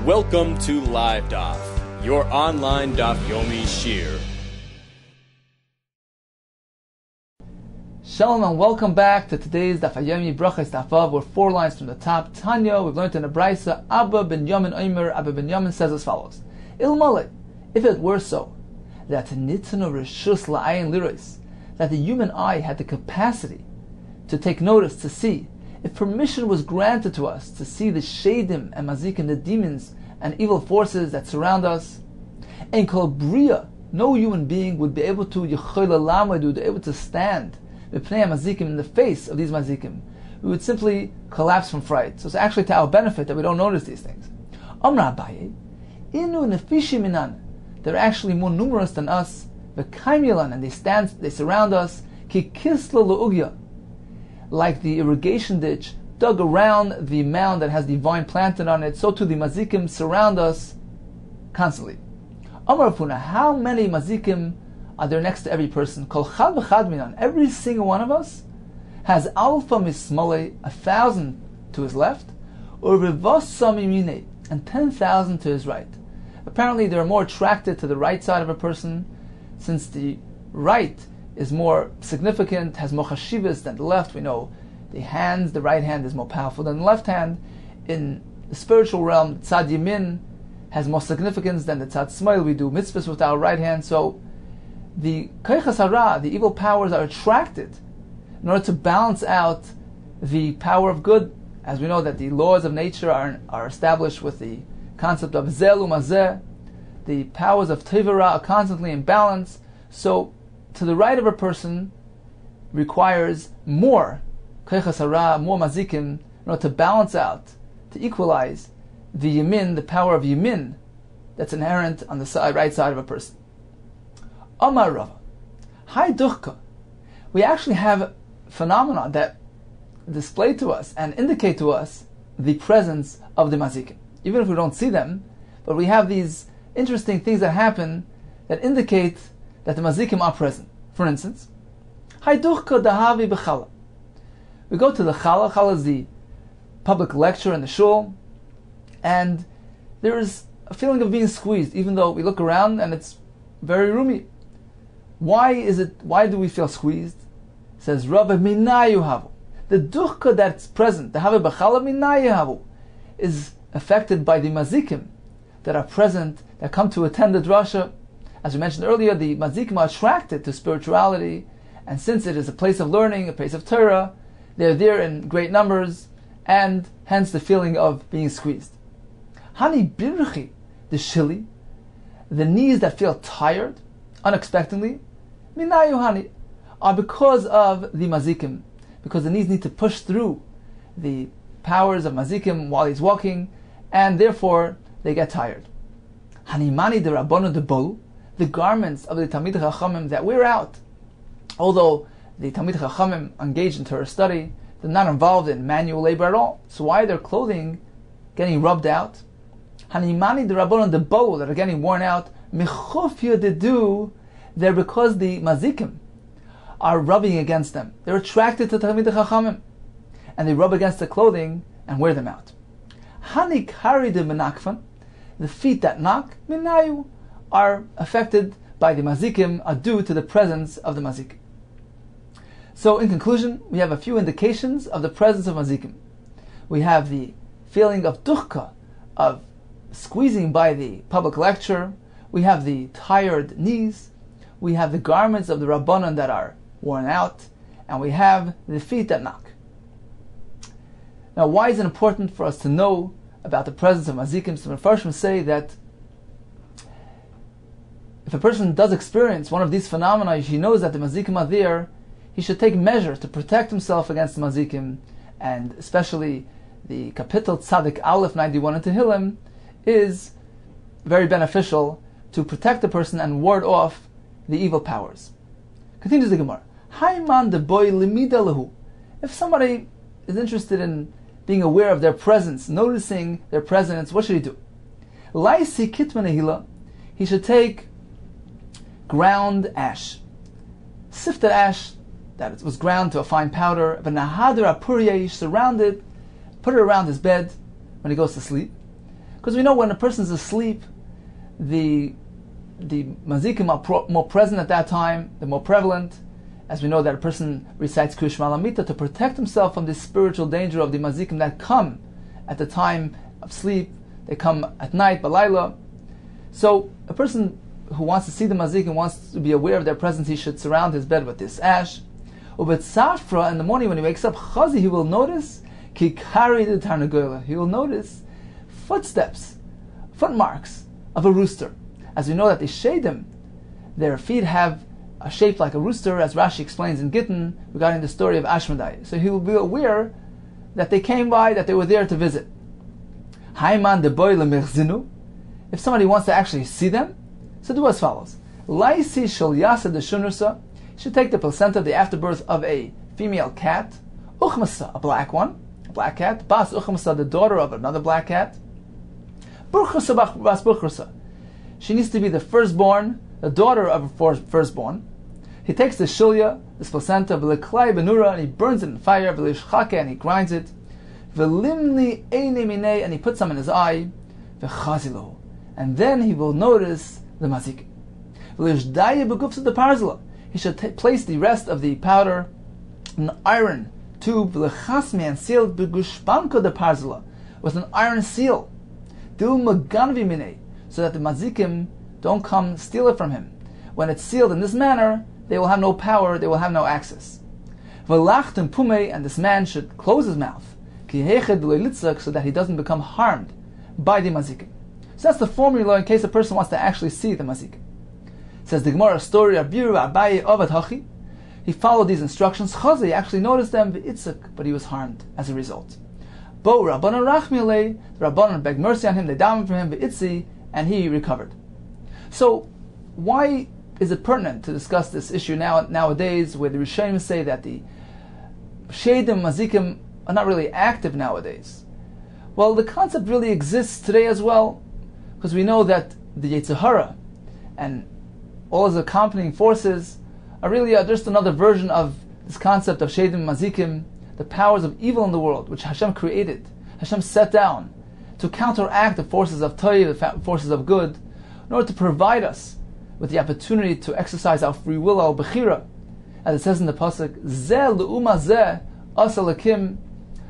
Welcome to Live Daf, your online Daf Yomi shir. Shalom and welcome back to today's Daf Yomi Brachos Daf Vav. We're 4 lines from the top. Tanya, we've learned in the Brisa, Abba ben Yamin Omer. Abba ben Yamin says as follows: Ilmale, if it were so, that nitnu reshus la'ayin liros, that the human eye had the capacity to take notice, to see, if permission was granted to us to see the shadim and mazikim, the demons and evil forces that surround us, and kol bria, no human being would be able to be able to stand in the face of these mazikim. We would simply collapse from fright. So it's actually to our benefit that we don't notice these things. Amra Abaye, inu nefishi minan, they're actually more numerous than us. V'kaimilan, and they surround us. Ki kisla le'ugya, like the irrigation ditch dug around the mound that has the vine planted on it, so too the mazikim surround us constantly. Amar Puna, how many mazikim are there next to every person? Kol chad v'chad minan, every single one of us has alpha mismale, 1,000 to his left, or rivasa mimine, and 10,000 to his right. Apparently they are more attracted to the right side of a person, since the right is more significant, has more chashivas than the left. We know the right hand is more powerful than the left hand. In the spiritual realm, tzad yamin has more significance than the tzad smail. We do mitzvahs with our right hand. So the koichas hara, the evil powers, are attracted in order to balance out the power of good. As we know that the laws of nature are established with the concept of zel umazeh. The powers of tevara are constantly in balance. So to the right of a person requires more koichas hara, more mazikim, in order to balance out, to equalize the yamin, the power of yamin that's inherent on the right side of a person. Amar Rava, Hai duchka, we actually have phenomena that display to us and indicate to us the presence of the mazikim, even if we don't see them. But we have these interesting things that happen that indicate that the mazikim are present. For instance, Haiduchka dahavi b'chala. We go to the chala. Chala is the public lecture in the shul, and there is a feeling of being squeezed, even though we look around and it's very roomy. Why do we feel squeezed? It says Rabbi minayu havu. The duchka that's present, the havi b'chala minayu havu, is affected by the mazikim that are present, that come to attend the drasha. As we mentioned earlier, the mazikim are attracted to spirituality, and since it is a place of learning, a place of Torah, they're there in great numbers, and hence the feeling of being squeezed. Hani birchi, the shili, the knees that feel tired unexpectedly, minayu hani, are because of the mazikim, because the knees need to push through the powers of mazikim while he's walking, and therefore they get tired. Hanimani de rabbanu de bolu, the garments of the Talmid Chachamim that wear out. Although the Talmid Chachamim engaged in Torah study, they're not involved in manual labor at all. So why are their clothing getting rubbed out? Hanimani de rabbanu de bolu, that are getting worn out. Mechufya dedu, they're because the mazikim are rubbing against them. They're attracted to Talmid Chachamim, and they rub against the clothing and wear them out. Hanikari de menakfan, the feet that knock, minayu, are affected by the mazikim, are due to the presence of the mazikim. So in conclusion, we have a few indications of the presence of mazikim. We have the feeling of duchka, of squeezing by the public lecture. We have the tired knees. We have the garments of the rabbanon that are worn out. And we have the feet that knock. Now, why is it important for us to know about the presence of mazikim? So the Mepharshim say that if a person does experience one of these phenomena, he knows that the mazikim are there, he should take measures to protect himself against the mazikim, and especially the Kapitel Tzadik Aleph 91 in Tehillim is very beneficial to protect the person and ward off the evil powers. Continues the Gemara. Hayman de boy limida lehu. If somebody is interested in being aware of their presence, noticing their presence, what should he do? Laisi kitmanehila. He should take ground ash, sifted ash that it was ground to a fine powder. V'nahader apurya, he should surround it, put it around his bed when he goes to sleep. Because we know when a person's asleep, the mazikim are more present at that time, they're more prevalent, as we know that a person recites Kush Malamita to protect himself from the spiritual danger of the mazikim that come at the time of sleep, they come at night, balayla. So a person who wants to see the mazikim, wants to be aware of their presence, he should surround his bed with this ash. Ubet Safra, in the morning when he wakes up, Chazi, he will notice, Ki Kari the Tarnagola, he will notice footsteps, footmarks of a rooster. As we know that the Shadim, their feet have a shape like a rooster, as Rashi explains in Gittin regarding the story of Ashmedai. So he will be aware that they came by, that they were there to visit. Haiman de boy lemechzinu. If somebody wants to actually see them, so do as follows. Laisi shel yasa de shunursa, should take the placenta, the afterbirth of a female cat, uchmasa, a black one, a black cat, bas uchmasa, the daughter of another black cat, burchasa bas burchasa. She needs to be the firstborn, the daughter of a firstborn. He takes the shilya, this placenta, v'leklai benura, and he burns it in fire, v'lishchake, and he grinds it, v'limni eine minei, and he puts some in his eye, v'chazilo, and then he will notice the mazik. V'lishdaye begufsa the parzala, he should place the rest of the powder in an iron tube, v'lechasmi, and sealed begushpanko the parzala, with an iron seal, dil maganvi minei, so that the mazikim don't come steal it from him. When it's sealed in this manner, they will have no power, they will have no access. V'lachtem pume, and this man should close his mouth, so that he doesn't become harmed by the mazikim. So that's the formula in case a person wants to actually see the mazikim. Says the Gemara story of Biru Abaye Ovad Hachi. He followed these instructions. Chazi actually noticed them, but he was harmed as a result. Bo Rabbanan Rachmi Alei, the Rabbanan begged mercy on him, they davened for him, v'itzi, and he recovered. So, why is it pertinent to discuss this issue nowadays, where the Rishonim say that the Sheidim Mazikim are not really active nowadays? Well, the concept really exists today as well, because we know that the Yetzer Hara and all its accompanying forces are really just another version of this concept of Sheidim Mazikim, the powers of evil in the world, which Hashem created, Hashem set down to counteract the forces of Toiv, the forces of good, in order to provide us with the opportunity to exercise our free will, our bechira. As it says in the pasuk, Zeh le'uma zeh asa lakim.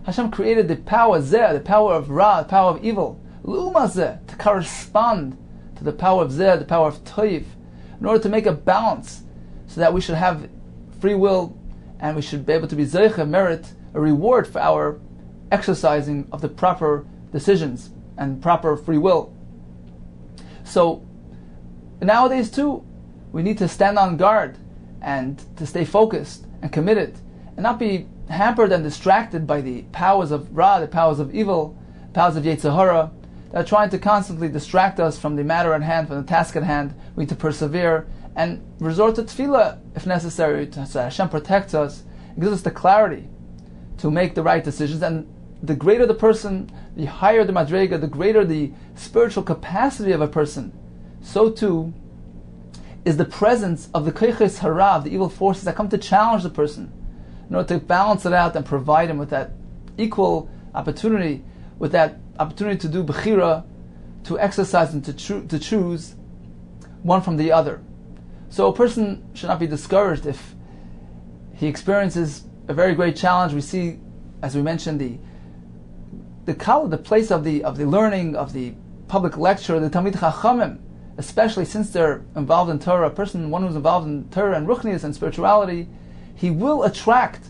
Hashem created the power zeh, the power of ra, the power of evil, le'uma zeh, to correspond to the power of zeh, the power of toiv, in order to make a balance, so that we should have free will, and we should be able to be zeicha, merit, a reward for our exercising of the proper decisions and proper free will. So, nowadays too, we need to stand on guard and to stay focused and committed and not be hampered and distracted by the powers of Ra, the powers of evil, powers of Yetzer Hara, that are trying to constantly distract us from the matter at hand, from the task at hand. We need to persevere and resort to tefillah if necessary, so that Hashem protects us and gives us the clarity to make the right decisions. And the greater the person, the higher the madrega, the greater the spiritual capacity of a person, so too is the presence of the koiches hara, the evil forces that come to challenge the person, in order to balance it out and provide him with that equal opportunity, with that opportunity to do bechira, to exercise and to choose one from the other. So a person should not be discouraged if he experiences a very great challenge. We see, as we mentioned, the place of the learning, of the public lecture, the Talmid Chachamim, especially since they're involved in Torah. One who's involved in Torah and Ruchnius and spirituality, he will attract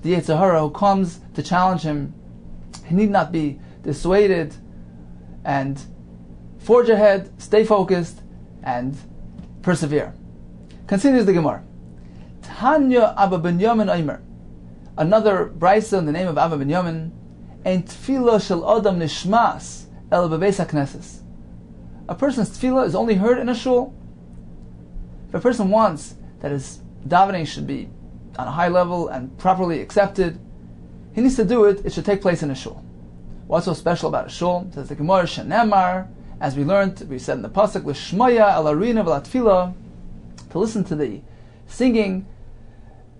the Yetzer Hara who comes to challenge him. He need not be dissuaded, and forge ahead, stay focused, and persevere. Continues the Gemara. Tanya Abba Ben Yamin Omer. Another brisa in the name of Abba Ben Yamin. Ein tefillah shel adam nishmas el bebeis hakneses. A person's tefillah is only heard in a shul. If a person wants that his davening should be on a high level and properly accepted, he needs to do it. It should take place in a shul. What's so special about a shul? It says the Gemara Shenemar, as we learned, we said in the pasuk, l'shmaya el arina v'la tefillah, to listen to the singing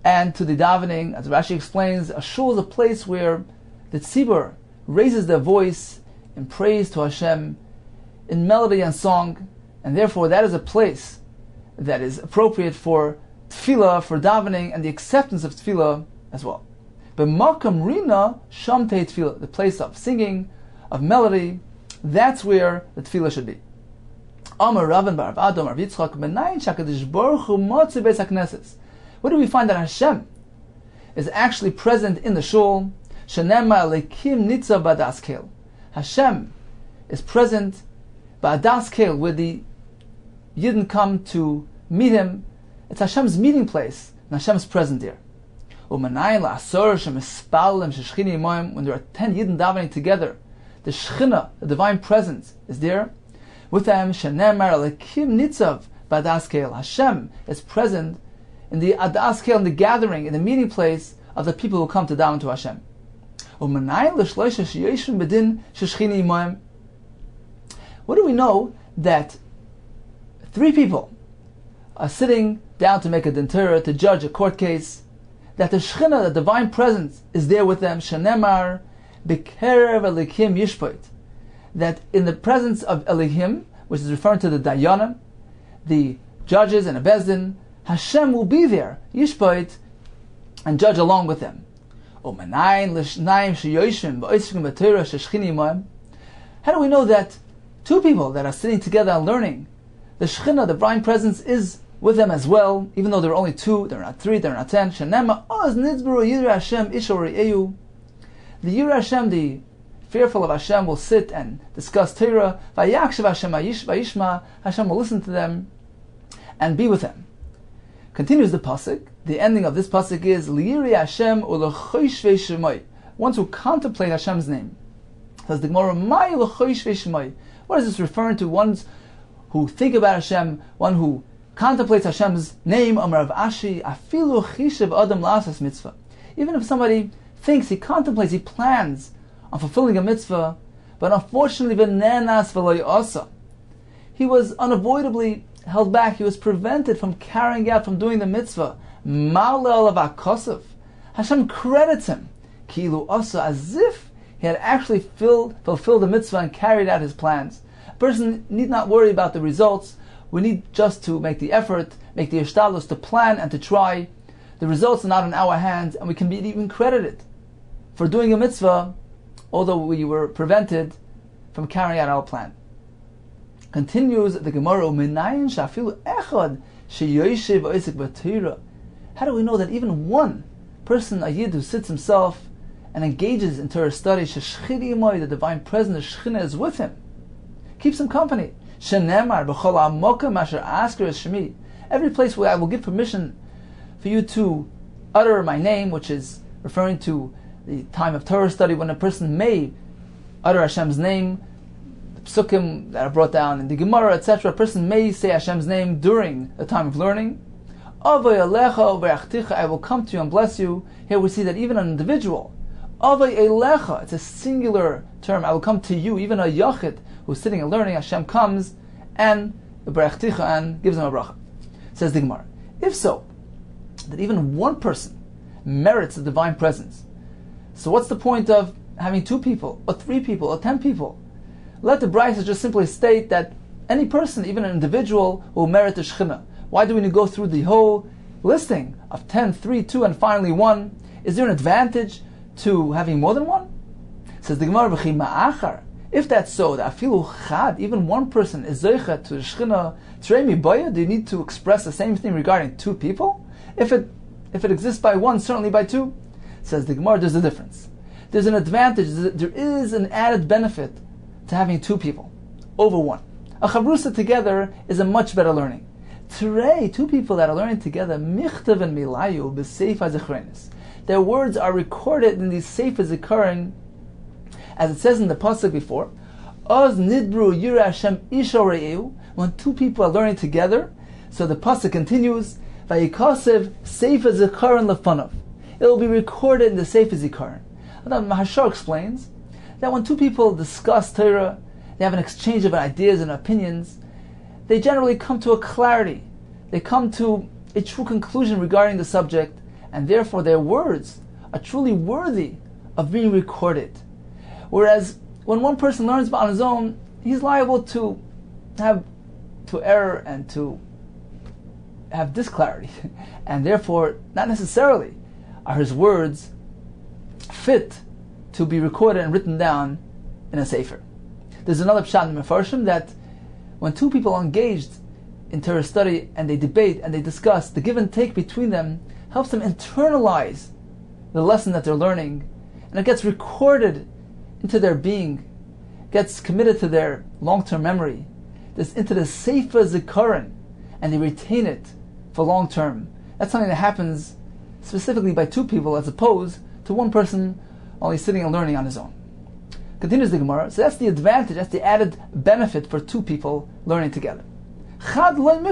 and to the davening. As Rashi explains, a shul is a place where the tzibur raises their voice in praise to Hashem, in melody and song, and therefore that is a place that is appropriate for tefillah, for davening, and the acceptance of tefillah as well. But makam rina shamtei tefillah, the place of singing, of melody, that's where the tefillah should be. Amar Ravan bar Rav Adam Rav Yitzchak benayin shakadosh baruch hu motzi beis hakneses. Where do we find that Hashem is actually present in the shul? Shenema lekim nitzav b'adas kel. Hashem is present b'adas kel, where the Yidden come to meet Him. It's Hashem's meeting place, and Hashem is present there. When there are 10 Yidden davening together, the Shechina, the divine presence, is there with them. Hashem is present in the adas kel, in the gathering, in the meeting place of the people who come to daven to Hashem. What do we know? That 3 people are sitting down to make a din Torah, to judge a court case, that the Shechina, the divine presence, is there with them. Shenemar b'kerev elikim yishpoit, that in the presence of Elohim, which is referring to the Dayanim, the judges and a Bezdin, Hashem will be there, yishpoit, and judge along with them. How do we know that 2 people that are sitting together and learning, the Shechina, the divine presence, is with them as well, even though there are only 2, there are not 3, there are not 10. Shenema oz nitzburu yireh Hashem ishor re'eyu. The yireh Hashem, the fearful of Hashem, will sit and discuss Torah. Vayakshav Hashem vayishma. Hashem will listen to them and be with them. Continues the pasuk. The ending of this pasuk is liyireh Hashem ulechoshvei shemai. Ones who contemplate Hashem's name. Says the Gemara, "Mai ulechoshvei shemai." What is this referring to? Ones who think about Hashem, one who contemplates Hashem's name. Amar Rav Ashi, afilu chishav adam la'asas mitzvah. Even if somebody thinks, he contemplates, he plans on fulfilling a mitzvah, but unfortunately, v'nenas v'lo ya'asa, he was unavoidably held back, he was prevented from carrying out, from doing the mitzvah. Ma'aleh alav ha'kosav. Hashem credits him, kilu asa, as if he had actually fulfilled the mitzvah and carried out his plans. A person need not worry about the results. We need just to make the effort, make the ishtalus, to plan and to try. The results are not in our hands, and we can be even credited for doing a mitzvah, although we were prevented from carrying out our plan. Continues the Gemara, how do we know that even one person, a Yid, who sits himself and engages in Torah study, the divine presence, the Shechina, is with him, keeps him company? Every place where I will give permission for you to utter my name, which is referring to the time of Torah study, when a person may utter Hashem's name, the psukim that are brought down in the Gemara, etc. A person may say Hashem's name during the time of learning. I will come to you and bless you. Here we see that even an individual, it's a singular term, I will come to you, even a yachid who's sitting and learning, Hashem comes and gives him a bracha. Says the Gemara, if so, that even one person merits the divine presence, so what's the point of having 2 people, or 3 people, or 10 people? Let the Brachos just simply state that any person, even an individual, will merit the Shechina. Why do we need to go through the whole listing of 10, 3, 2, and finally 1? Is there an advantage to having more than 1? Says the Gemara, V'chi ma'achar. If that's so, that afilu chad, even one person is zeicha to the Shechina, Trei mi baya, do you need to express the same thing regarding 2 people? If it exists by 1, certainly by 2. Says the Gemara, there's a difference. There's an advantage, there is an added benefit to having 2 people over 1. A chavrusa together is a much better learning. Today, 2 people that are learning together, michtav and milayu b'seifa zechrenis. Their words are recorded in these seifa zikaron, as it says in the pasuk before. Oz nidbru yireh Hashem isho re'eu. When 2 people are learning together, so the pasuk continues, vayikasev seifa zikaron lefanav. It will be recorded in the seifa zikaron. Now, Mahashar explains that when 2 people discuss Torah, they have an exchange of ideas and opinions, they generally come to a clarity. They come to a true conclusion regarding the subject, and therefore their words are truly worthy of being recorded. Whereas when one person learns on his own, he's liable to err and to have disclarity, and therefore not necessarily are his words fit to be recorded and written down in a sefer. There's another pshat in the Mefarshim that when two people are engaged in Torah study and they debate and they discuss, the give and take between them helps them internalize the lesson that they're learning, and it gets recorded into their being, gets committed to their long-term memory, into the Sefer Zikaron, and they retain it for long-term. That's something that happens specifically by two people as opposed to one person only sitting and learning on his own. Continues the Gemara. So that's the advantage, that's the added benefit for two people learning together. One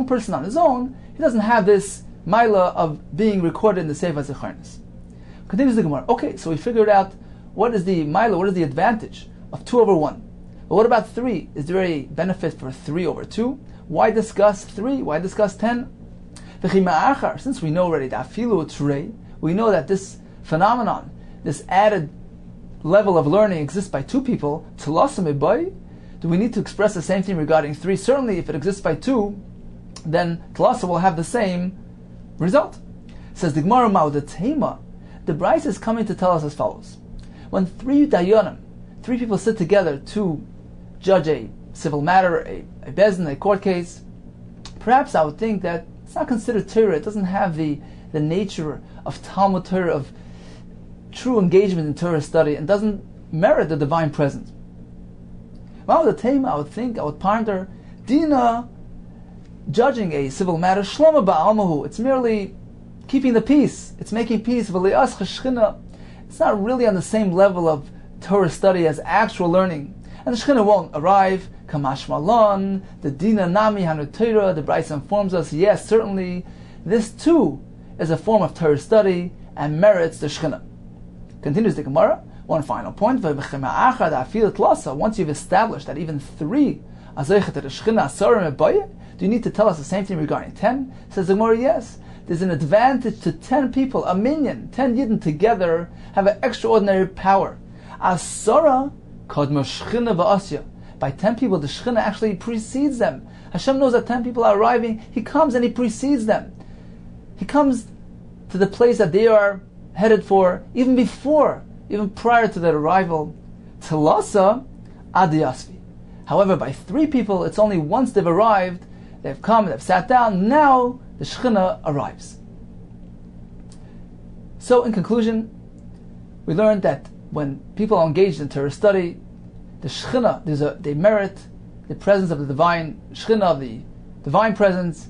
person on his own, he doesn't have this Maila of being recorded in the Sefer Zikaron. Continues the Gemara. Okay, so we figured out what is the Maila, what is the advantage of 2 over 1. But what about 3? Is there a benefit for 3 over 2? Why discuss 3? Why discuss 10? Since we know already that we know that this phenomenon, this added level of learning exists by two people, do we need to express the same thing regarding 3? Certainly if it exists by 2, then Talasa will have the same result. Says the Gemara Ma'udatema, the Brachos is coming to tell us as follows. When 3 dayanim, 3 people sit together to judge a civil matter, a bezdin, a court case, perhaps I would think that it's not considered Torah, it doesn't have the nature of Talmud Torah, of true engagement in Torah study, and doesn't merit the divine presence. Well, the time I would ponder, Dina, judging a civil matter, Shloma ba'almahu, it's merely keeping the peace, it's making peace, it's not really on the same level of Torah study as actual learning. And the Shekhinah won't arrive, Kamash Malon, the Dina Nami Hanu Torah, the Brachos informs us, yes, certainly, this too is a form of Torah study and merits the Shekhinah. Continues the Gemara, one final point, once you've established that even 3 Azaychet to the Shekhinah, Asarim Ebayeh, do you need to tell us the same thing regarding 10? Says the Gemara, yes. There's an advantage to 10 people, a minyan, 10 Yidden together have an extraordinary power. Asara Kadma Shechina va'asya. By 10 people, the Shechina actually precedes them. Hashem knows that 10 people are arriving. He comes and He precedes them. He comes to the place that they are headed for, even prior to their arrival. Talasa adiyasvi. However, by 3 people, it's only once they've arrived, they've come, they've sat down, now the Shechina arrives. So, in conclusion, we learned that when people are engaged in Torah study, the Shechina, they merit the presence of the divine Shechina, of the divine presence,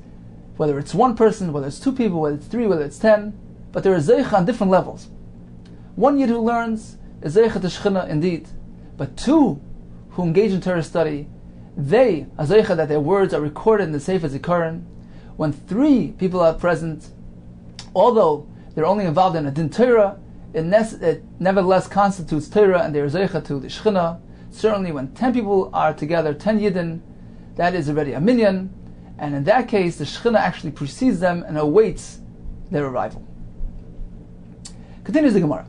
whether it's one person, whether it's 2 people, whether it's 3, whether it's 10, but there is Zeicha on different levels. One Yid who learns is Zeicha to Shechina indeed, but 2 who engage in Torah study, they are Zeicha that their words are recorded in the Sefer Zikaron. When 3 people are present, although they're only involved in a din Torah, it nevertheless constitutes Torah and they are Zeicha to the Shechina. Certainly when 10 people are together, 10 Yidden, that is already a minyan, and in that case the Shechina actually precedes them and awaits their arrival. Continues the Gemara.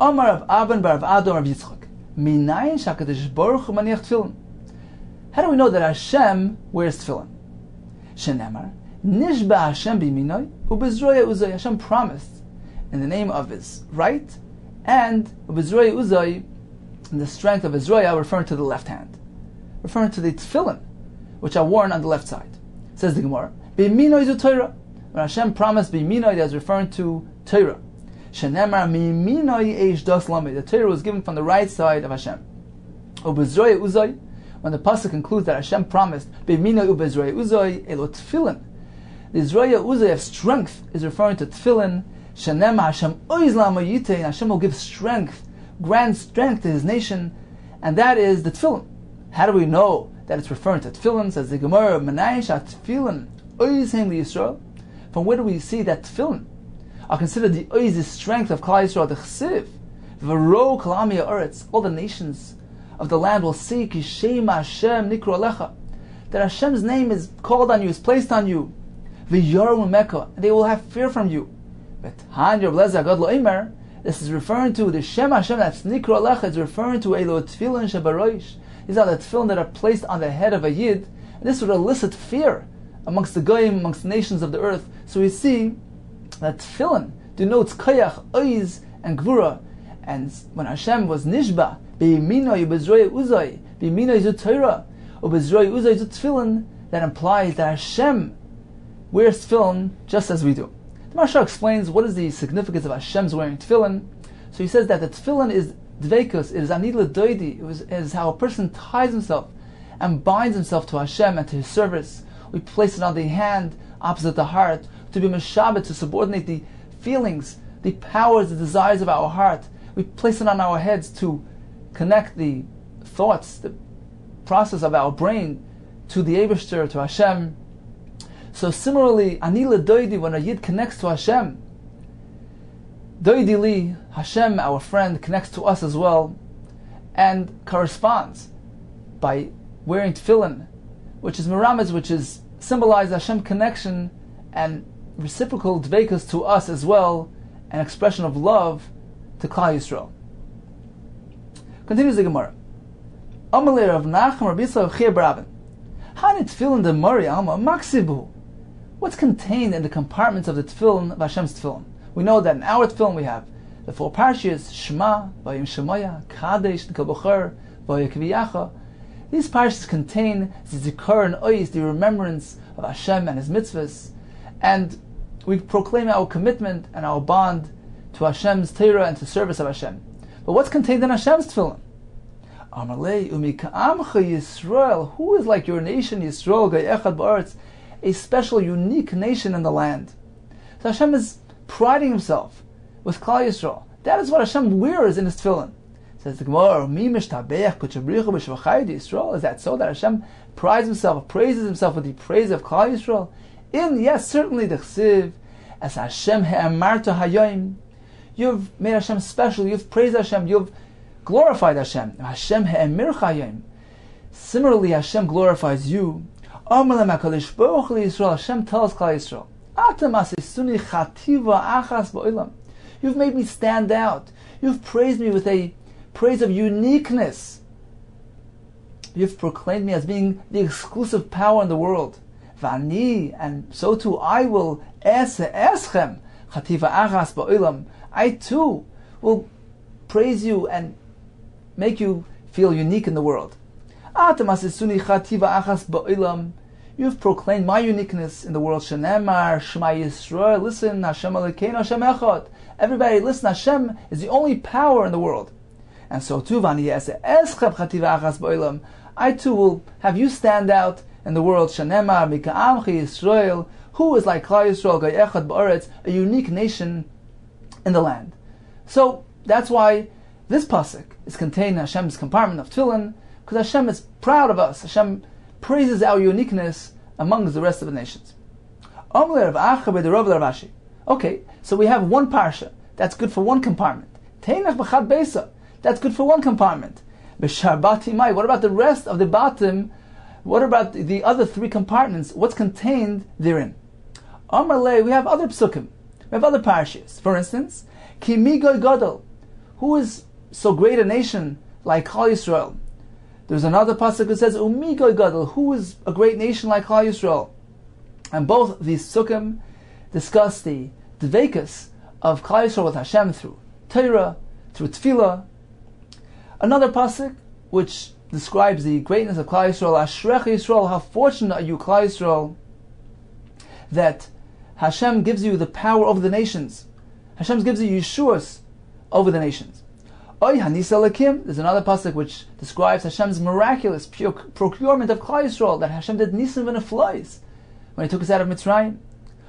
Omar of Aban bar of Adom of Yitzchak. Minayin shakadosh baruch hu maniach tefillin. How do we know that Hashem wears tefillin? Shenemar nishba Hashem b'minoi ubezroya uzay. Hashem promised in the name of His right, and ubezroya uzay, in the strength of His roya, referring to the left hand, referring to the tefillin, which are worn on the left side. Says the Gemara, b'minoi zu Torah. When Hashem promised b'minoi, that's referring to Torah. Shenemar miminoi eish das lamed. The Torah was given from the right side of Hashem. Ubezroya uzay. When the pasuk concludes that Hashem promised b'minoi ubezroya uzay elo tefillin, the zroya uzay of strength is referring to tefillin. Shenemar Hashem oiz lama yitei. Hashem will give strength, grand strength to His nation, and that is the tefillin. How do we know that it's referring to tefillin? Says the Gemara, Menai sha tefillin oiz heim li Yisrael. From where do we see that tefillin are considered the oiz, the strength of Klal Yisrael, the chesiv, v'ro kol ami ha'aretz, all the nations of the land will see Kishem Hashem nikru alecha, that Hashem's name is called on you, is placed on you, v'yaru meka, they will have fear from you. But Han Rav Lezer Gadol Omer, This is referring to the Shem Hashem that's Nikra Alecha, is referring to Elo Tefillin Shebaroish. These are the tefillin that are placed on the head of a Yid. And this would elicit fear amongst the Goyim, amongst the nations of the earth. So we see that tefillin denotes Kayach, Oiz, and Gvura. And when Hashem was Nishba, Be'imino Yubezroi Uzai, Be'imino Yizu Torah, Ubezroi Uzai Yizu Tefillin, that implies that Hashem wears tefillin just as we do. The Maharsha explains what is the significance of Hashem's wearing tefillin. So he says that the tefillin is dveikus, it is anila doidi, it is how a person ties himself and binds himself to Hashem and to His service. We place it on the hand opposite the heart to be meshabet, to subordinate the feelings, the powers, the desires of our heart. We place it on our heads to connect the thoughts, the process of our brain to the Eibishter, to Hashem. So similarly, anila doidi, when a Yid connects to Hashem, doidi li, Hashem, our friend, connects to us as well, and corresponds by wearing tefillin, which is mirametz, which is symbolized Hashem connection and reciprocal dveikus to us as well, an expression of love to Klal Yisrael. Continues the Gemara. Amalei Rav Nachman Rabbi Yisrael Chir Barabin. Hanit tefillin de Mari Alma Maksibu. What's contained in the compartments of the tefillin of Hashem's tefillin? We know that in our tefillin we have the 4 parshas, Shema, Vayim Shemaya, Kadesh, Nekabocher, Vayakviyacha. These parshas contain the zikar and ois, the remembrance of Hashem and His mitzvahs, and we proclaim our commitment and our bond to Hashem's Torah and to service of Hashem. But what's contained in Hashem's tefillin? Amalei umika'amcha Yisrael. Who is like your nation, Yisrael, Gai Echad Ba'aretz, a special, unique nation in the land? So Hashem is priding Himself with Klal Yisrael. That is what Hashem wears in His tefillin. Says the Gemara, Mi mishtabech kutchabrichu b'shvachayid Yisrael. Is that so, that Hashem prides Himself, praises Himself with the praise of Klal Yisrael? Yes, certainly the chsiv, as Hashem he'amarta hayoim. You've made Hashem special, you've praised Hashem, you've glorified Hashem. Hashem he'emir chayim. Similarly, Hashem glorifies you. Amalem HaKadosh Baruch Hu Yisrael. Hashem tells Klal Yisrael, Atam asisuni chativa achas ba'olam. You've made me stand out. You've praised me with a praise of uniqueness. You've proclaimed me as being the exclusive power in the world. Vani, and so too I will eschem chativa achas ba'olam. I too will praise you and make you feel unique in the world. You've proclaimed my uniqueness in the world. Shenemar, Shema Yisrael. Listen, Hashem Elokeinu, Hashem Echad. Everybody, listen, Hashem is the only power in the world. And so too, I too will have you stand out in the world. Shenemar, Mika'amchi Yisrael. Who is like Klal Yisrael, Gai Echad Ba'aretz, a unique nation in the land. So that's why this pasuk is contained in Hashem's compartment of tefillin, because Hashem is proud of us. Hashem praises our uniqueness amongst the rest of the nations. Okay, so we have one parsha that's good for one compartment. That's good for one compartment. What about the rest of the bottom? What about the other 3 compartments? What's contained therein? We have other psukim. We have other parshas. For instance, Ki Migoy Gadol. Who is so great a nation like Klal Yisrael? There's another pasuk that says, Umigoy Gadol. Who is a great nation like Klal Yisrael? And both these psukim discuss the dveikus of Klal Yisrael with Hashem through Torah, through Tefillah. Another pasuk which describes the greatness of Klal Yisrael, Ashrech Yisrael, how fortunate are you, Klal Yisrael, that Hashem gives you the power over the nations. Hashem gives you Yeshuas over the nations. Oy Hanisa Lakim. There's another pasuk which describes Hashem's miraculous procurement of Klal Yisrael, that Hashem did nisim v'neflois when He took us out of Mitzrayim.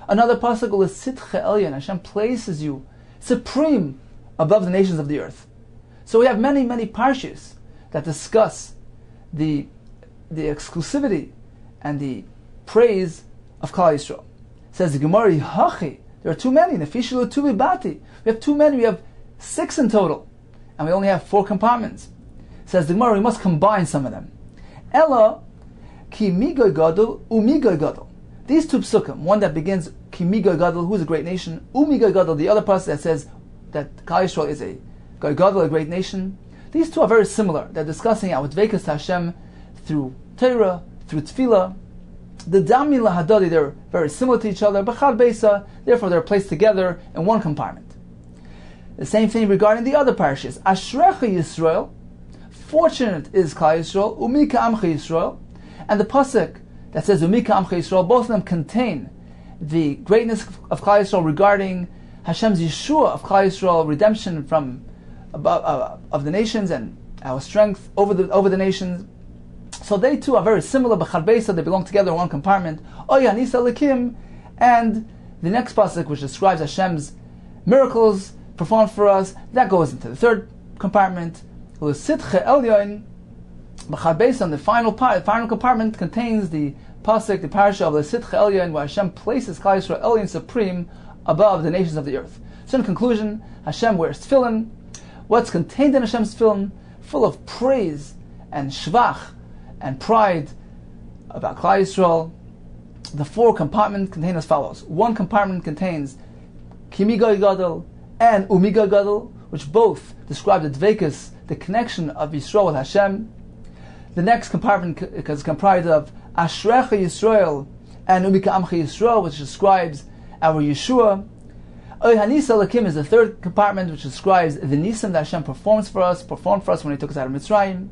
Another pasuk is Sitche Elyon. Hashem places you supreme above the nations of the earth. So we have many, many parshas that discuss the exclusivity and the praise of Klal Yisrael. Says the Gemara, Hachi, there are too many. Nefishilu tuvi bati. We have too many. We have 6 in total, and we only have 4 compartments. Says the Gemara, we must combine some of them. Ella ki migoy gadol umigoy gadol. These 2 psukim, one that begins ki migoy gadol, who is a great nation, umigoy gadol, the other part that says that Klal Yisrael is a Gadol, a great nation. These two are very similar. They're discussing our dveikus to Hashem through Torah, through Tefillah. The Dami Lahadadi, they're very similar to each other. B'chad Beisa, therefore they're placed together in one compartment. The same thing regarding the other parashas. Ashrecha Yisrael, fortunate is Klal Yisrael, Umika Amcha Yisrael, and the pasuk that says Umika Amcha Yisrael, both of them contain the greatness of Klal Yisrael regarding Hashem's Yeshua of Klal Yisrael, redemption from of the nations and our strength over the nations. So they too are very similar. B'chad Beisa, they belong together in one compartment. Oya Nisa Lekim, and the next pasuk, which describes Hashem's miracles performed for us, that goes into the third compartment. L'sitche Elyon, B'chad Beisa, the final compartment contains the pasuk, the parasha of L'sitche Elyon, where Hashem places Klal Yisrael Elyon supreme above the nations of the earth. So in conclusion, Hashem wears tefillin. What's contained in Hashem's tefillin, full of praise and shvach and pride about Klal Yisrael. The four compartments contain as follows. One compartment contains Kimiga Gadol and Umiga Gadol, which both describe the dveikus, the connection of Yisrael with Hashem. The next compartment is comprised of Ashrecha Yisrael and Umika Amcha Yisrael, which describes our Yeshua. Hanisa Lakim is the third compartment, which describes the nisim that Hashem performed for us when He took us out of Mitzrayim.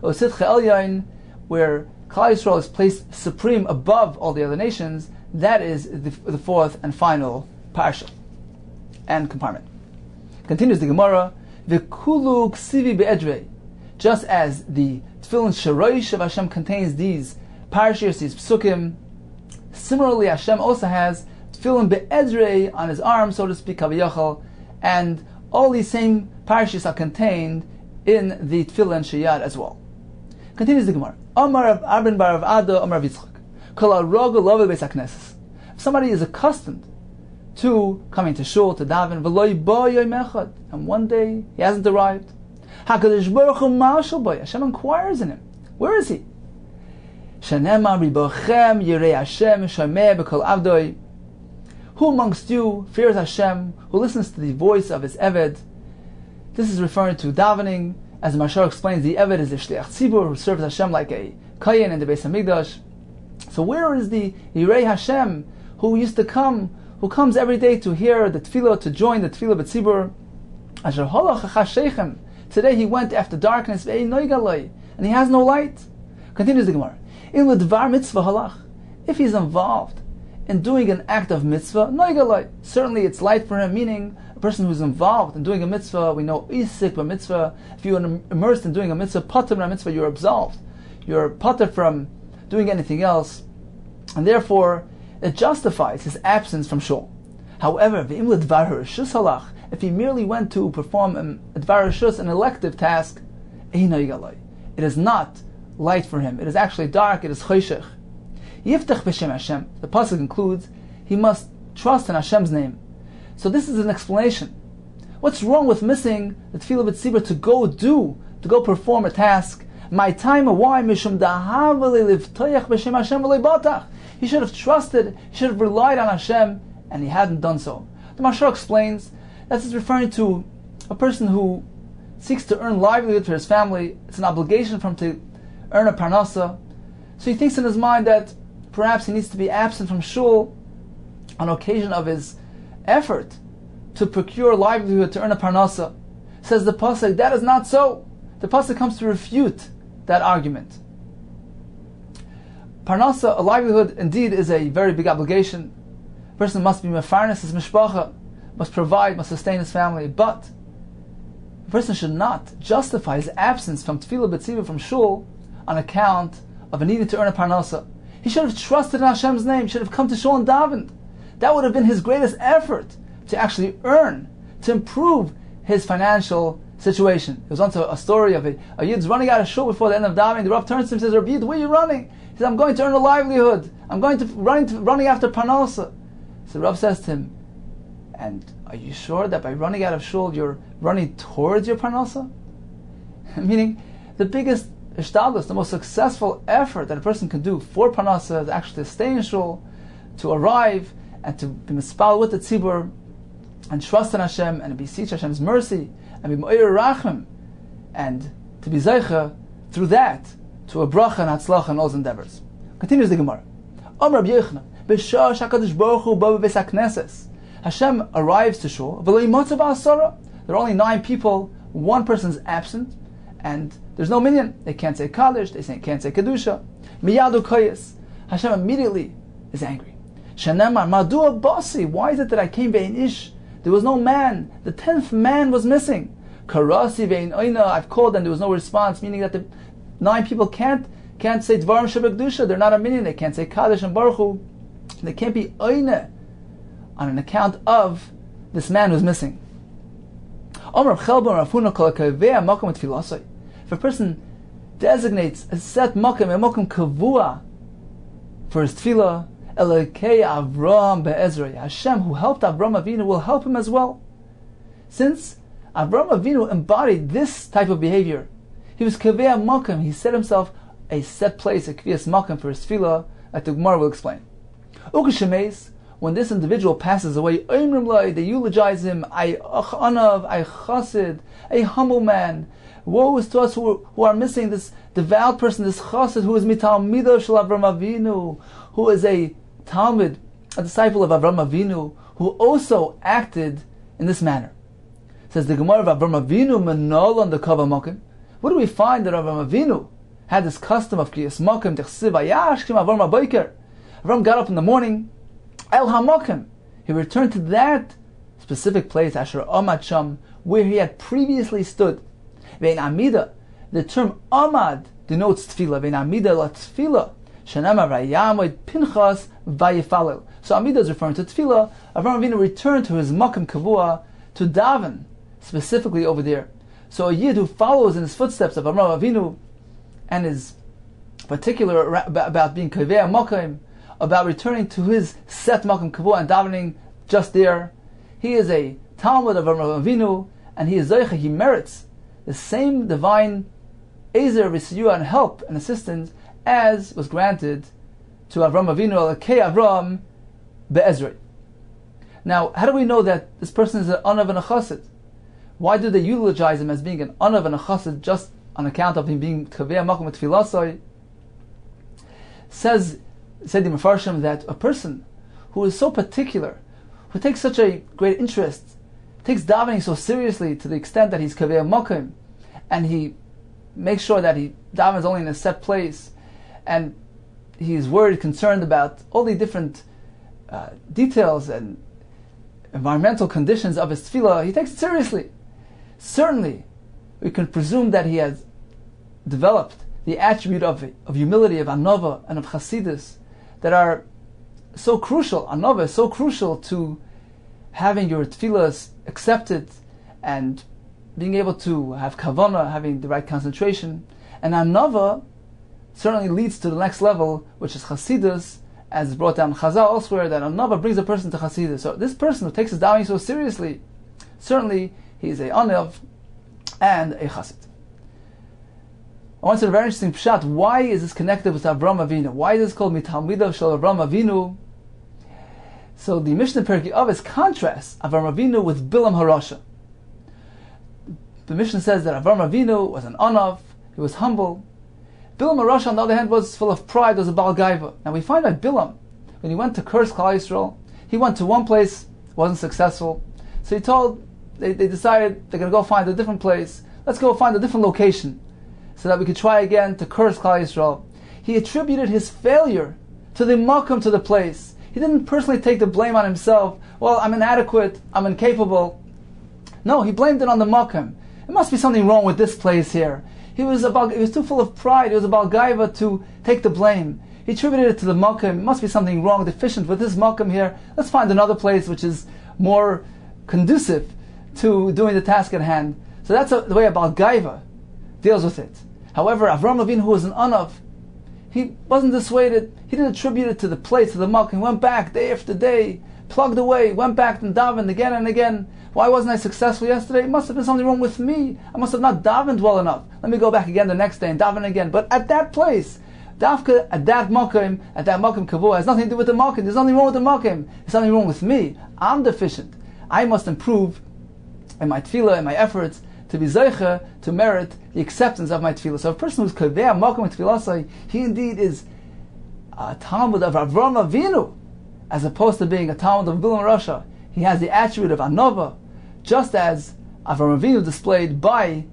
Ositche Elyon, where Klal Yisrael is placed supreme above all the other nations, that is the fourth and final parsha and compartment. Continues the Gemara, V'kulu ksivi be'edrei, just as the tefillin sheroish of Hashem contains these parashas, these psukim, similarly Hashem also has tefillin be'edrei on his arm, so to speak, kaviyachal, and all these same parashas are contained in the tefillin sheyad as well. Continues the Gemara. Amar Abin bar Rav Ada, Amar Rav Yitzchak. Kol haroga lo beis hakneses. If somebody is accustomed to coming to shul, to daven, v'lo ba yom echad, and one day he hasn't arrived, HaKadosh Baruch Hu mashal bo, Hashem inquires in him. Where is he? Shanema ribochem yirei Hashem shomeh b'kol avdoi. Who amongst you fears Hashem, who listens to the voice of his Eved? This is referring to davening. As the Mashar explains, the Eved is the Shliach Tzibur, who serves Hashem like a Kayin in the Beis HaMikdash. So where is the Yirei Hashem, who comes every day to hear the Tefillah, to join the Tefillah B'Tzibur? Asher halach achasheichem. Today he went after darkness, and he has no light. Continues the Gemara. In l'dvar mitzvah halach. If he's involved in doing an act of mitzvah, noigalai. Certainly it's light for him, meaning a person who's involved in doing a mitzvah, we know isik by mitzvah. If you're immersed in doing a mitzvah, pater by mitzvah, you're absolved. You're pater from doing anything else, and therefore it justifies his absence from shul. However, v'im l'dvar rishus halach, if he merely went to perform a dvar rishus, an elective task, it is not light for him. It is actually dark. It is choshech. Yiftach b'shem Hashem. The pasuk concludes he must trust in Hashem's name. So this is an explanation. What's wrong with missing the tefillah b'tzibur to go perform a task? My time, why? Mishum dahavali livtoyach b'shem Hashem v'lei batach. He should have trusted. He should have relied on Hashem, and he hadn't done so. The Mashar explains that this is referring to a person who seeks to earn livelihood for his family. It's an obligation for him to earn a parnasa. So he thinks in his mind that perhaps he needs to be absent from shul on occasion of his effort to procure livelihood, to earn a parnasa. Says the pasuk, that is not so. The pasuk comes to refute that argument. Parnasa, a livelihood, indeed is a very big obligation. A person must be mefarnes his mishpacha, must provide, must sustain his family, but a person should not justify his absence from tefillah b'tzibur, from shul, on account of a need to earn a parnasa. He should have trusted in Hashem's name. He should have come to shul and davened. That would have been his greatest effort to actually earn, to improve his financial situation. There was once a story of a Yid's running out of shul before the end of davening. The Rav turns to him and says, Rabbi Yid, where are you running? He says, I'm going to earn a livelihood. I'm going to running after parnasa. So the Rav says to him, and are you sure that by running out of shul you're running towards your parnasa? Meaning, the biggest ishtadlus, the most successful effort that a person can do for parnasa is actually to stay in shul, to arrive, and to be mispal with the tzibur, and trust in Hashem and beseech Hashem's mercy and be Me'ir Rachim, and to be Zeicha through that to a bracha and Hatzlacha in all his endeavors. Continues the Gemara. Amar Rabbi Yochanan, B'shah HaKadosh Baruch Hu ba b'beis HaKnesses. Hashem arrives to shul. V'lo yimotza ba'asara. There are only 9 people. One person is absent, and there's no minyan. They can't say Kaddish. They can't say Kedusha. Miyadu koyes. Hashem immediately is angry. Shanemar madua basi. Why is it that I came ve'in ish? There was no man. The 10th man was missing. Karasi ve'in oina. I've called and there was no response, meaning that the 9 people can't say Dvarim Shebekdusha. They're not a minyan. They can't say Kaddish and Baruch Hu. They can't be oina on an account of this man who's missing. If a person designates a set makom, a makom kavua for his tefillah, Elokei Avram be'ezrei, Hashem who helped Avram Avinu will help him as well. Since Avram Avinu embodied this type of behavior, he was kaveh makom, he set himself a set place, a kviyas makom for his tefillah, that the Gemara will explain. Ukeshemeis, when this individual passes away, they eulogize him, ay anav, ay chassid, a humble man. Woe is to us who are missing this devout person, this chassid, who is mitalmido shel Avram Avinu, who is a Talmud, a disciple of Avram Avinu, who also acted in this manner. Says the Gemara of Avram Avinu, menol on the kava makim. What do we find that Avram Avinu had this custom of kriyas makim, techsiv ayashkim Avram abayker. Avram got up in the morning, El HaMokim. He returned to that specific place, Asher Amad Sham, where he had previously stood. Vein Amida, the term Amad denotes tefillah. Vein Amida la tefillah. Shanama Rayamoid Pinchas Vayifalel. So Amida is referring to tefillah. Avram Avinu returned to his Makom Kavua to daven, specifically over there. So a Yid who follows in his footsteps of Avram Avinu and is particular about being Kaveh Makom, about returning to his set makom kavua and davening just there, he is a Talmud of Avram Avinu, and he is Zeicha, he merits the same divine Ezer, V'siyua, and help and assistance as was granted to Avram Avinu, Elokei Avram be'ezrei. Now, how do we know that this person is an anav and a chassid? Why do they eulogize him as being an anav and a chassid just on account of him being kaveh makom et tfilasoi? Said the Mefarshim that a person who is so particular, who takes such a great interest, takes davening so seriously to the extent that he's kaveh makom, and he makes sure that he davens only in a set place, and he is worried, concerned about all the different details and environmental conditions of his tefillah, he takes it seriously. Certainly, we can presume that he has developed the attribute of humility, of anova, and of chasidus, that are so crucial. Anova is so crucial to having your tefillahs accepted and being able to have kavanah, having the right concentration. And anova certainly leads to the next level, which is chasidus, as is brought down in Chazal elsewhere, that anova brings a person to chasidus. So this person who takes his davening so seriously, certainly he is a anav and a chasid. I want to say a very interesting pshat. Why is this connected with Avram Avinu? Why is this called Mitalmidav Shel Avram Avinu? So the Mishnah Perkei Avos contrasts Avram Avinu with Bilam Harasha. The Mishnah says that Avram Avinu was an anav, he was humble. Bilam Harasha, on the other hand, was full of pride, was a Baal Gaiva. Now we find that Bilam, when he went to curse Klal Yisrael, he went to one place, wasn't successful. So they decided they're going to go find a different place. Let's go find a different location, so that we could try again to curse Klal Yisrael. He attributed his failure to the makom, to the place. He didn't personally take the blame on himself. Well, I'm inadequate, I'm incapable. No, he blamed it on the makom. There must be something wrong with this place here. He was too full of pride, he was about gaiva to take the blame. He attributed it to the makom. There must be something wrong, deficient with this makom here. Let's find another place which is more conducive to doing the task at hand. So that's the way about gaiva deals with it. However, Avram Avinu, who was an anav, he wasn't dissuaded. He didn't attribute it to the place, to the makom. He went back day after day, plugged away, went back and davened again and again. Why wasn't I successful yesterday? It must have been something wrong with me. I must have not davened well enough. Let me go back again the next day and daven again. But at that place, dafka, at that makom kavua, has nothing to do with the makom. There's nothing wrong with the makom. There's something wrong with me. I'm deficient. I must improve in my tefillah, in my efforts, to be zeicha, to merit the acceptance of my tefillah. So a person who's kaveh makom tefillah, he indeed is a Talmud of Avram Avinu, as opposed to being a Talmud of Bilam Rasha. He has the attribute of Anova, just as Avram Avinu displayed by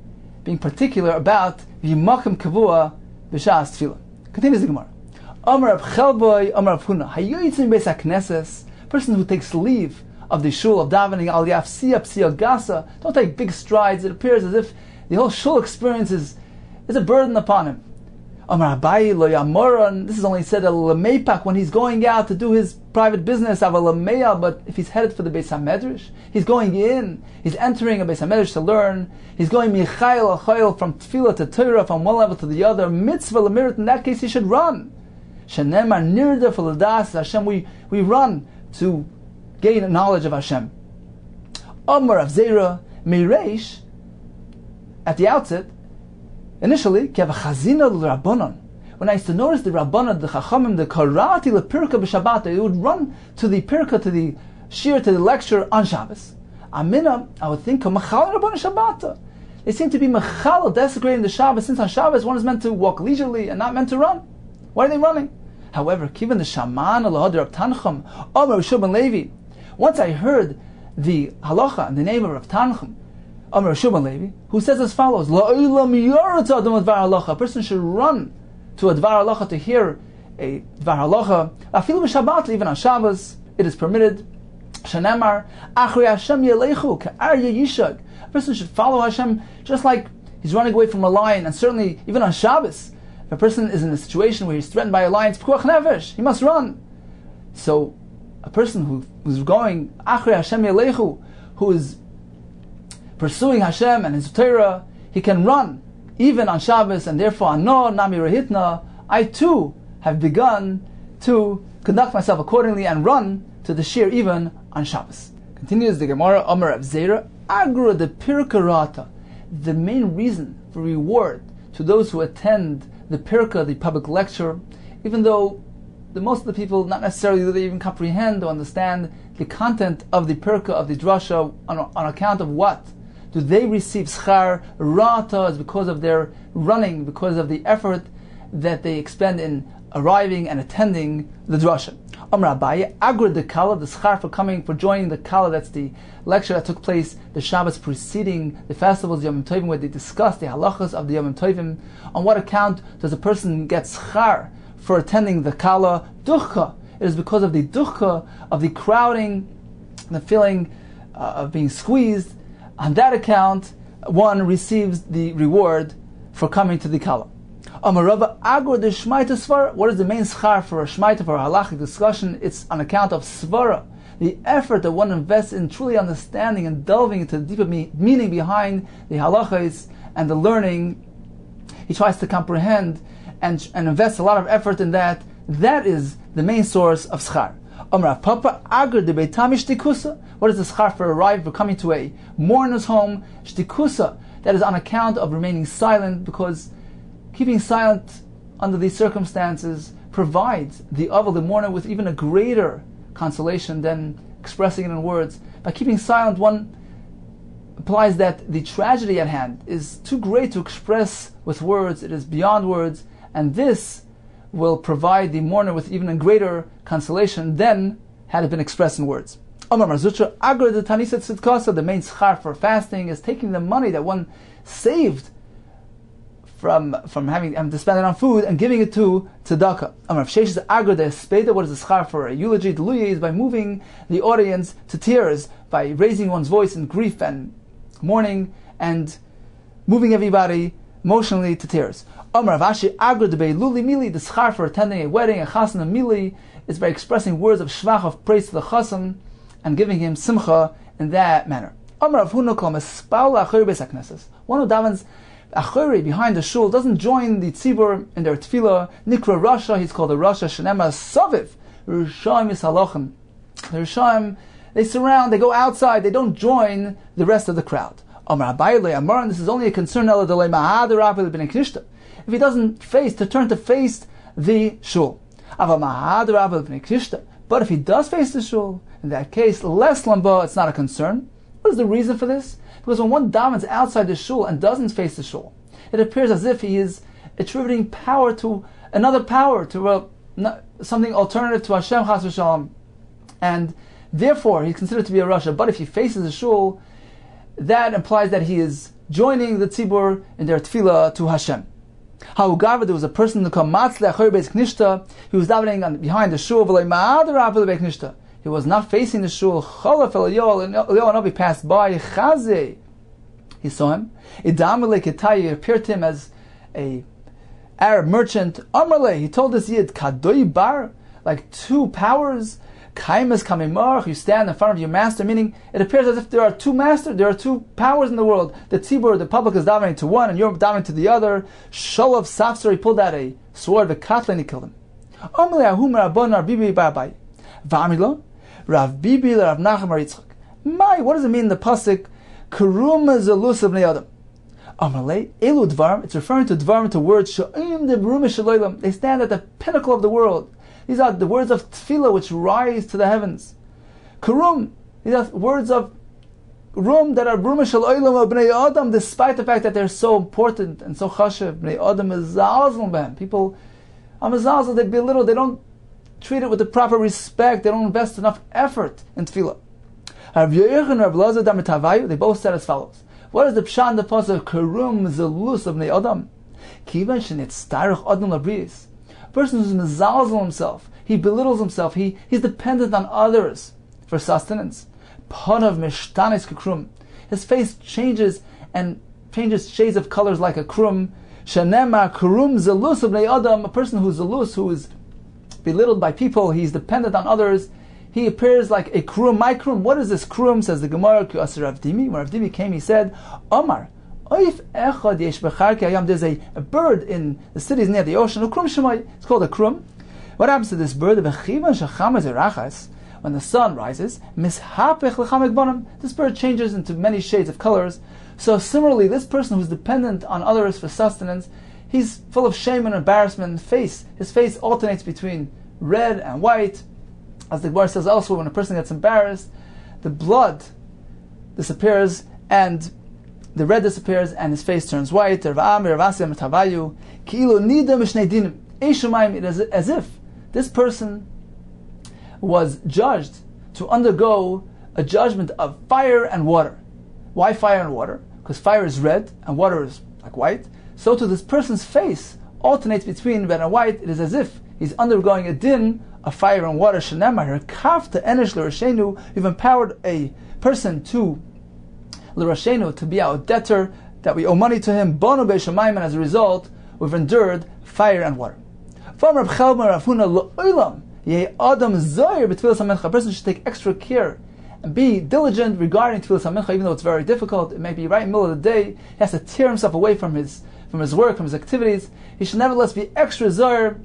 being particular about v'yimakim kavua b'shas tefillah. Continues the Gemara. Amar Rab Chelboy, Amar Rab Huna, hayoyitzim beis hakneses, person who takes leave of the shul of davening al yafsiya psiya gasa, don't take big strides. It appears as if the whole shul experience is a burden upon him. Amar Abayi lo yamoran, this is only said al lemeipak when he's going out to do his private business, aval lemeyal, but if he's headed for the Beis HaMedrash, he's going in, he's entering a Beis HaMedrash to learn, he's going michayil al chayil, from tefillah to Torah, from one level to the other, mitzvah lemirit, in that case he should run. Shenemar nirda for l'das Hashem, we run to gain knowledge of Hashem. Amar Rav Zera Meireish, at the outset, initially, when I used to notice the Rabbanon, the Chachamim, the Karati lepirka b'Shabbat, they would run to the pirka, to the shir, to the lecture on Shabbos. Amina, I would think, Machal Rabbanon Shabbat. They seem to be Machal, desecrating the Shabbos, since on Shabbos one is meant to walk leisurely and not meant to run. Why are they running? However, given the Shaman Alahad Rav Tanchum, Amar Shub Levi, once I heard the halacha in the name of Rav Tanchum, Amar Shub Levi, who says as follows: a person should run to a dvar halacha to hear a dvar halacha. Afilu b'Shabbat, even on Shabbos, it is permitted. Shanemar Achrei Hashem Yelechu Ka'arya Yishag. A person should follow Hashem just like he's running away from a lion, and certainly even on Shabbos, if a person is in a situation where he's threatened by a lion, it's pekuach nefesh, he must run. So, a person who's going Achrei Hashem Yelechu, who is pursuing Hashem and His Torah, he can run even on Shabbos, and therefore Ano Nami Rahitna, I too have begun to conduct myself accordingly and run to the shir even on Shabbos. Continues the Gemara, Amar Rav Zera, Agra de Pirkarata, the main reason for reward to those who attend the Pirka, the public lecture, even though most of the people, not necessarily do they even comprehend or understand the content of the Pirka, of the Drasha, on account of what? Do they receive schar? Rata is because of their running, because of the effort that they expend in arriving and attending the drasha. Amar Abaye, Agra de Kala, the schar for joining the Kala, that's the lecture that took place the Shabbos preceding the festivals Yom Tovim, where they discussed the halachas of the Yom Tovim. On what account does a person get schar for attending the Kala? Duchka. It is because of the duchka, of the crowding, the feeling of being squeezed. On that account, one receives the reward for coming to the Kala. Amarava Agor de Shmaita Svara. What is the main schar for a Shmaita, for a halachic discussion? It's on account of Svara, the effort that one invests in truly understanding and delving into the deeper meaning behind the halachas and the learning. He tries to comprehend and invests a lot of effort in that. That is the main source of schar. Amar Papa Agor de Beitam Shtikusa. What is the schar for coming to a mourner's home? Shtikusa. That is on account of remaining silent, because keeping silent under these circumstances provides the aval, the mourner, with even a greater consolation than expressing it in words. By keeping silent, one implies that the tragedy at hand is too great to express with words. It is beyond words, and this will provide the mourner with even a greater consolation than had it been expressed in words. Amar Marzutra, Agra de Tanisat Sitkasa, the main schar for fasting is taking the money that one saved from having to spend it on food and giving it to tzedakah. Amar Sheish is Agra de Espeda. What is the schar for a eulogy? The luye is by moving the audience to tears, by raising one's voice in grief and mourning, and moving everybody emotionally to tears. Amar Avashi Agra de Beiluli Mili, the schar for attending a wedding, a chasana mili, is by expressing words of shvach, of praise to the chasam, and giving him simcha in that manner. Amar Rav Huna kol mespal la'achori beis hakneses. One who davens achori behind the shul doesn't join the tzibur in their tefillah. Nikra Rasha, he's called a Rasha. Shenema Saviv Rishaim Yishalochem. The Rishaim, they surround, they go outside, they don't join the rest of the crowd. Amar Abaye le'amar, and this is only a concern ela delei mahadar apel ben knishta. If he doesn't turn to face the shul. But if he does face the shul, In that case, less lamba, it's not a concern. What is the reason for this? Because when one davens outside the shul and doesn't face the shul, it appears as if he is attributing power to another power, to something alternative to Hashem Chas v'Shalom, and therefore he's considered to be a rasha. But if he faces the shul, that implies that he is joining the tzibur in their tefillah to Hashem. However, there was a person who called Matzlech Beis Knishta. He was davening behind the shul. He was not facing the shul. He passed by. He saw him. It appeared to him as a Arab merchant. He told this Yid, Kadoi Bar, like two powers. Kaimas Kamimar, you stand in front of your master, meaning it appears as if there are two masters, there are two powers in the world. The tzibur, the public is davening to one, and you're davening to the other. Sholav Safsar, he pulled out a sword, the katla, and he killed him. Rav Bibi Rav Nachum Yitzchak. What does it mean in the pasuk? Karum zelus of Adam. Amalei elu dvarim. It's referring to dvarim, to words. Sha'im de berumish shalolim. They stand at the pinnacle of the world. These are the words of tefillah which rise to the heavens. Karum. These are words of rum that are berumish shalolim of bnei Adam, despite the fact that they're so important and so chashiv. Bnei Adam is zalzal b'hem. People are mezalzel. They belittle. They don't treat it with the proper respect. They don't invest enough effort in tefillah. They both said as follows. What is the pshat in the pasuk? Karum zelus of bnei Adam. Kivan shenitztarich Adam labriis. A person who's mezalzel himself, he belittles himself, he's dependent on others for sustenance. Panav mishtanis kekrum. His face changes shades of colors like a krum. Shanema karum zelus of bnei Adam. A person who's zelus, who is belittled by people, he's dependent on others, he appears like a krum. My krum, what is this krum? Says the Gemara, Rav Dimi. When Rav Dimi came, he said, Omar, there's a bird in the cities near the ocean, it's called a krum. What happens to this bird? When the sun rises, this bird changes into many shades of colors. So similarly, this person who's dependent on others for sustenance, he's full of shame and embarrassment. His face alternates between red and white. As the Gemara says elsewhere, when a person gets embarrassed, the blood disappears and the red disappears and his face turns white. It is as if this person was judged to undergo a judgment of fire and water. Why fire and water? Because fire is red and water is like white. So to this person's face alternates between red and white. It is as if he's undergoing a din of fire and water. We've empowered a person to be our debtor, that we owe money to him, and as a result, we've endured fire and water. A person should take extra care and be diligent regarding Tfilas HaMincha, even though it's very difficult. It may be right in the middle of the day. He has to tear himself away from his work, from his activities. He should nevertheless be extra zohar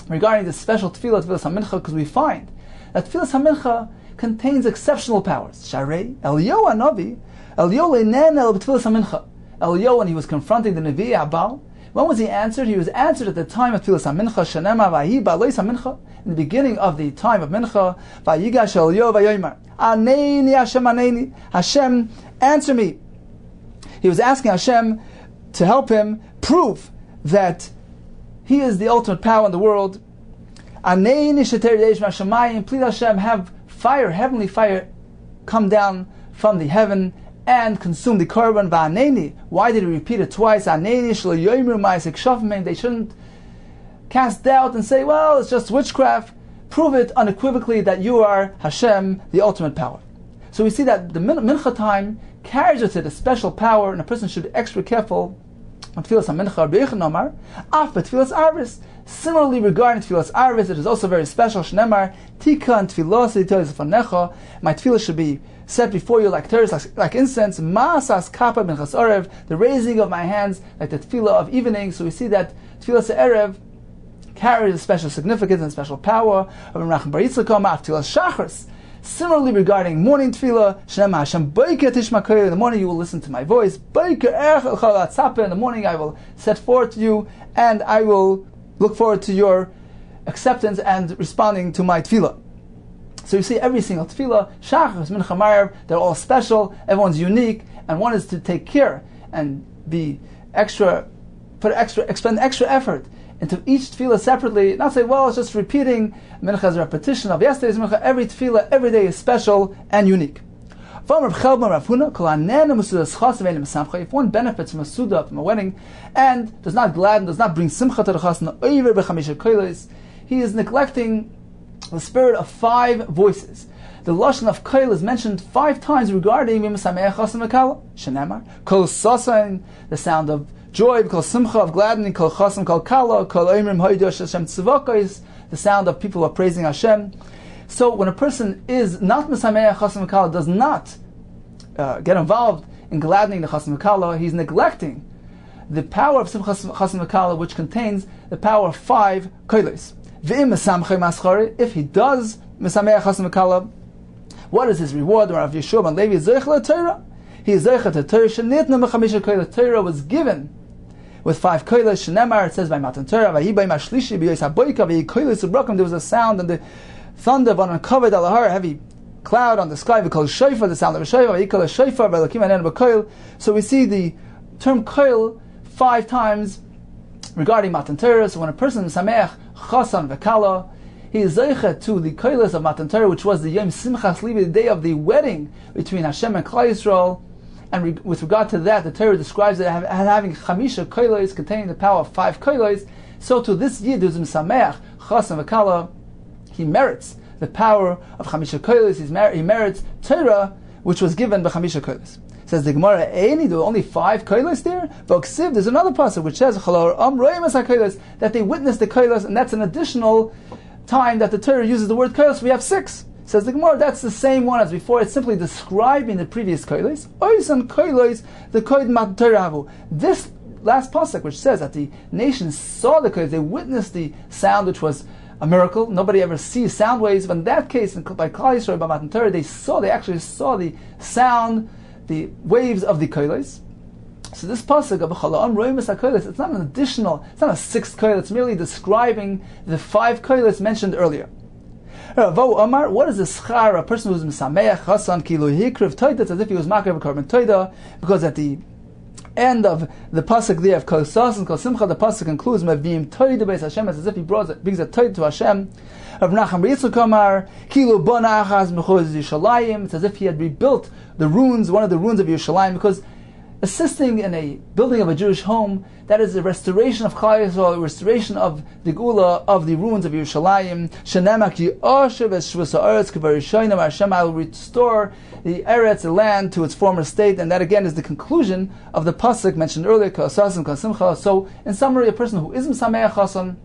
regarding this special Tfilas HaMincha, because we find that Tfilas HaMincha contains exceptional powers. Sharei Eliyahu Hanavi, Eliyahu leinen el b'Tfilas HaMincha. Eliyahu, when he was confronting the Nevi Abal, when was he answered? He was answered at the time of Tfilas HaMincha. Shanema v'ahi ba'leis HaMincha, in the beginning of the time of Mincha. V'yigash Eliyahu v'yomer, Aneini Hashem Aneini. Hashem, answer me. He was asking Hashem to help him prove that He is the ultimate power in the world. Aneini sheter yesh ma'ashamayim. Please Hashem, have fire, heavenly fire, come down from the heaven and consume the korban. Va'aneini. Why did he repeat it twice? Aneini shelo yomer ma'asek shafim. They shouldn't cast doubt and say, well, it's just witchcraft. Prove it unequivocally that you are Hashem, the ultimate power. So we see that the mincha time carries with it a special power, and a person should be extra careful on Tfilas HaMincha. Similarly, regarding Tfilas Arvis, it is also very special. Shnemar Tika and Tfilos Fanecha. My tefillah should be set before you like teres, like incense. Masas Kappa Minchas Erev, the raising of my hands like the tefillah of evening. So we see that Tfilas Erev carries a special significance and special power. Similarly, regarding morning tefillah, in the morning you will listen to my voice. In the morning I will set forth to you, and I will look forward to your acceptance and responding to my tefillah. So you see every single tefillah, Shachar, Mincha, Ma'ariv, they're all special, everyone's unique, and one is to take care and be expend extra effort into each tefillah separately, not say, well, it's just repeating, Mincha is a repetition of yesterday's Mincha, every tefillah, every day is special and unique. If one benefits from a suda, from a wedding, and does not gladden, does not bring simcha to the chasna, he is neglecting the spirit of 5 voices. The lashon of koil is mentioned 5 times regarding mimasameh chasna v'kala. Shenemar kol sasain, the sound of joy, kol simcha, of gladdening, kol chasna, kol kala, kol oimrim hoidosh Hashem tzivakos, the sound of people who are praising Hashem. So when a person is not misameh chasna v'kala, does not get involved in gladdening the chasna v'kala, he's neglecting the power of simcha chasna v'kala, which contains the power of 5 koilos. If he does misameh chasna v'kala, what is his reward? Rav Yeshua ben Levi is zeicha Torah. He is zeicha to Torah. Shenitna mechamisha koila. Torah was given with 5 koilas. Shenemar, it says by Matan Torah, vayibay mashlishi b'yos haboika v'yikoilas ubrakim. There was a sound and the thunder of an uncovered alahar, a heavy cloud on the sky. V'kol shofar, the sound of a shofar. V'yikol shofar v'elakim anen b'koil. So we see the term koil 5 times regarding Matan Torah. So when a person is sameach chasan v'kala, he is zeicha to the koilas of Matan Torah, which was the Yom Simchas Livi, the day of the wedding between Hashem and Klal Yisrael. And with regard to that, the Torah describes it as having chamisha koilas, containing the power of 5 koilas. So to this Yid who's Sameach, Chasan V'Kala, he merits the power of chamisha koilas. He merits Torah, which was given by chamisha koilas. Says the Gemara, there were only 5 koilas there. V'oksiv, there's another passage which says that they witnessed the koilas, and that's an additional time that the Torah uses the word koilos. We have 6. Says the Gemara, that's the same one as before. It's simply describing the previous koilos. Oisan koilos, the koid Matan Torah havu. This last pasuk, which says that the nations saw the koilos, they witnessed the sound, which was a miracle. Nobody ever sees sound waves, but in that case, by Klal Yisrael, by Matan Torah, they actually saw the sound, the waves of the koilos. So this pasuk of B'chala'am roimus hakoilos, it's not an additional, it's not a 6th koil, it's merely describing the 5 koilos mentioned earlier. Ravo Omar, what is the schar, a person who's misameach chasan kilu hikriv toida, it's as if he was makar v'korban toida, because at the end of the pasuk there of kol sas and kol simcha, the pasuk concludes mevim toida beis Hashem, as if he brings a toida to Hashem. Rav Nacham Yitzchak Omar, kilu bona achaz mechuz Yishalayim, it's as if he had rebuilt the ruins, one of the ruins of Yerushalayim, because assisting in a building of a Jewish home, that is the restoration of Klal Yisrael, the restoration of the Gula, of the ruins of Yerushalayim. Shenemak yi'ashev es shvus ha'aretz k'var yishayim, Hashem will restore the Eretz, the land, to its former state, and that again is the conclusion of the pasuk mentioned earlier, k'asasim k'asimcha. So, in summary, a person who isn't sameach chasan,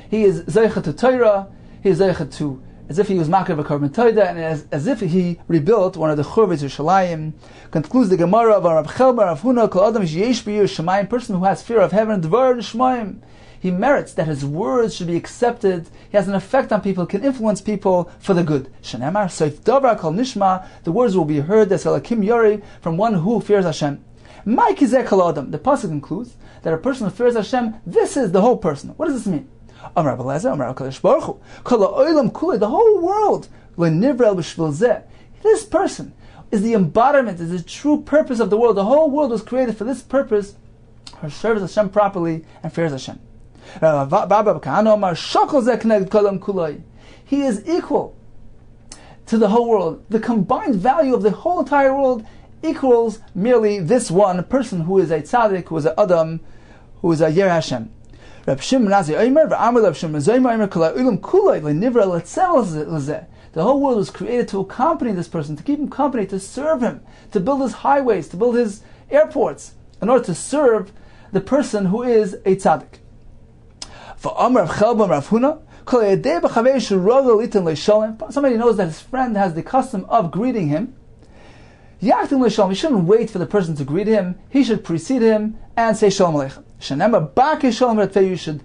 he is zeicha to Torah, he is zeicha to, as if he was makar v'korban toida, and as if he rebuilt one of the churvos Yerushalayim. Concludes the Gemara of Rav Chelba, Rav Huna, Kol Adam sheyesh b'yir Shemayim, person who has fear of heaven, Dvar Nishmayim. He merits that his words should be accepted. He has an effect on people, can influence people for the good. Shenemar, Soif Davar Kol Nishma, the words will be heard, as Elakim Yori, from one who fears Hashem. Mai Kizeh Kol Adam, the pasuk concludes that a person who fears Hashem, this is the whole person. What does this mean? Amar Abelezer, Amar HaKadosh Baruch Hu, Kol ha'olam kulei, the whole world, lo nivrel b'shvil zeh. This person is the embodiment, is the true purpose of the world. The whole world was created for this purpose, who serves Hashem properly and fears Hashem. He is equal to the whole world. The combined value of the whole entire world equals merely this one person who is a tzaddik, who is a adam, who is a yer Hashem. Reb Shimon Razi Omer, v'amar Reb Shimon Zoyma Omer, kol ha'olam kulei le'nivra le'tzel lezeh. The whole world was created to accompany this person, to keep him company, to serve him, to build his highways, to build his airports, in order to serve the person who is a tzaddik. Somebody knows that his friend has the custom of greeting him. He shouldn't wait for the person to greet him. He should precede him and say Shalom Aleichem. You should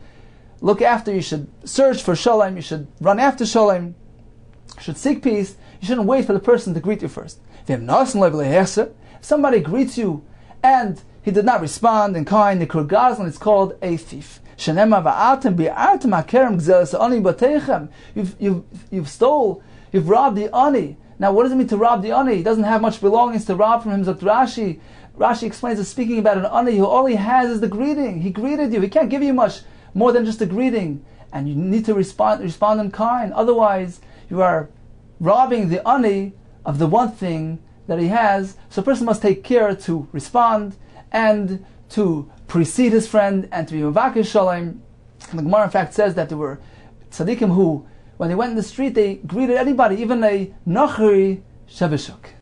look after, you should search for Shalom, you should run after Shalom. You should seek peace. You shouldn't wait for the person to greet you first. If somebody greets you and he did not respond in kind, it's called a thief. You've stole You've robbed the ani. Now, what does it mean to rob the ani? He doesn't have much belongings to rob from him. Zok Rashi. Rashi explains that speaking about an ani who all he has is the greeting. He greeted you. He can't give you much more than just a greeting. And you need to respond in kind. Otherwise, you are robbing the ani of the one thing that he has. So a person must take care to respond and to precede his friend and to be mevakesh shalom. The Gemara in fact says that there were tzaddikim who, when they went in the street, they greeted anybody, even a nachri shavishuk.